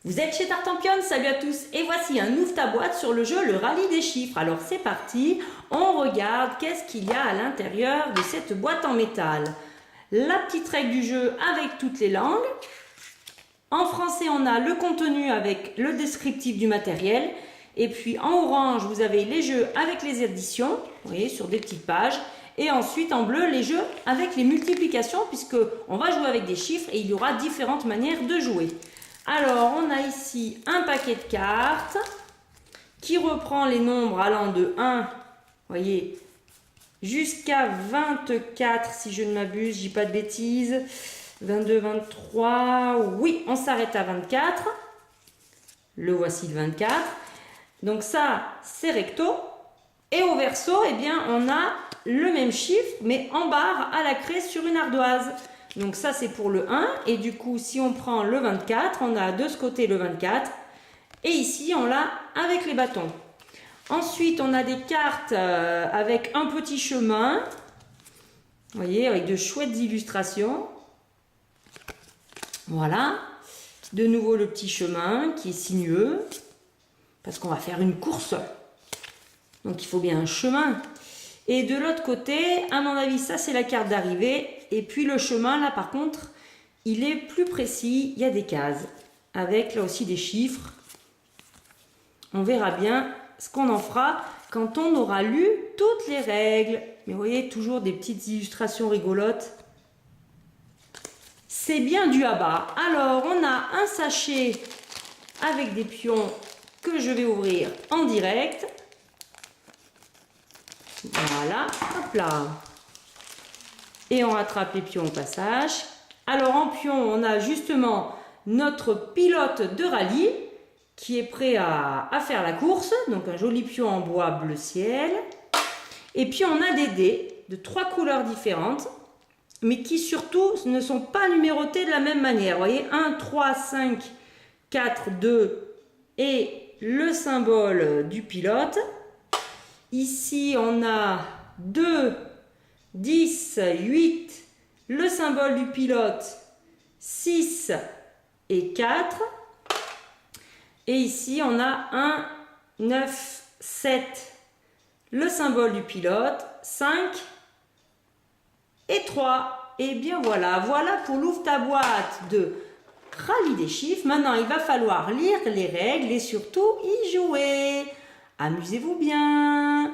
Vous êtes chez Tartampion, salut à tous, et voici un ouvre ta boîte sur le jeu Le Rallye des chiffres. Alors c'est parti, on regarde qu'est-ce qu'il y a à l'intérieur de cette boîte en métal. La petite règle du jeu avec toutes les langues. En français, on a le contenu avec le descriptif du matériel. Et puis en orange, vous avez les jeux avec les additions, vous voyez, sur des petites pages. Et ensuite en bleu, les jeux avec les multiplications, puisqu'on va jouer avec des chiffres et il y aura différentes manières de jouer. Alors, on a ici un paquet de cartes qui reprend les nombres allant de 1, voyez, jusqu'à 24, si je ne m'abuse, je dis pas de bêtises. 22, 23, oui, on s'arrête à 24. Le voici le 24. Donc ça, c'est recto. Et au verso, eh bien, on a le même chiffre, mais en barre à la craie sur une ardoise. Donc ça, c'est pour le 1. Et du coup, si on prend le 24, on a de ce côté le 24. Et ici, on l'a avec les bâtons. Ensuite, on a des cartes avec un petit chemin. Vous voyez, avec de chouettes illustrations. Voilà. De nouveau, le petit chemin qui est sinueux. Parce qu'on va faire une course. Donc, il faut bien un chemin. Et de l'autre côté, à mon avis, ça, c'est la carte d'arrivée. Et puis le chemin, là, par contre, il est plus précis. Il y a des cases avec, là aussi, des chiffres. On verra bien ce qu'on en fera quand on aura lu toutes les règles. Mais vous voyez, toujours des petites illustrations rigolotes. C'est bien du à bas. Alors, on a un sachet avec des pions que je vais ouvrir en direct. Voilà, hop là. Et on rattrape les pions au passage. Alors en pion, on a justement notre pilote de rallye qui est prêt à faire la course. Donc un joli pion en bois bleu ciel. Et puis on a des dés de 3 couleurs différentes, mais qui surtout ne sont pas numérotés de la même manière. Vous voyez, 1, 3, 5, 4, 2 et le symbole du pilote. Ici, on a 2, 10, 8, le symbole du pilote, 6 et 4. Et ici, on a 1, 9, 7, le symbole du pilote, 5 et 3. Et bien voilà, voilà pour l'ouvre ta boîte de Rallye des chiffres. Maintenant, il va falloir lire les règles et surtout y jouer. Amusez-vous bien!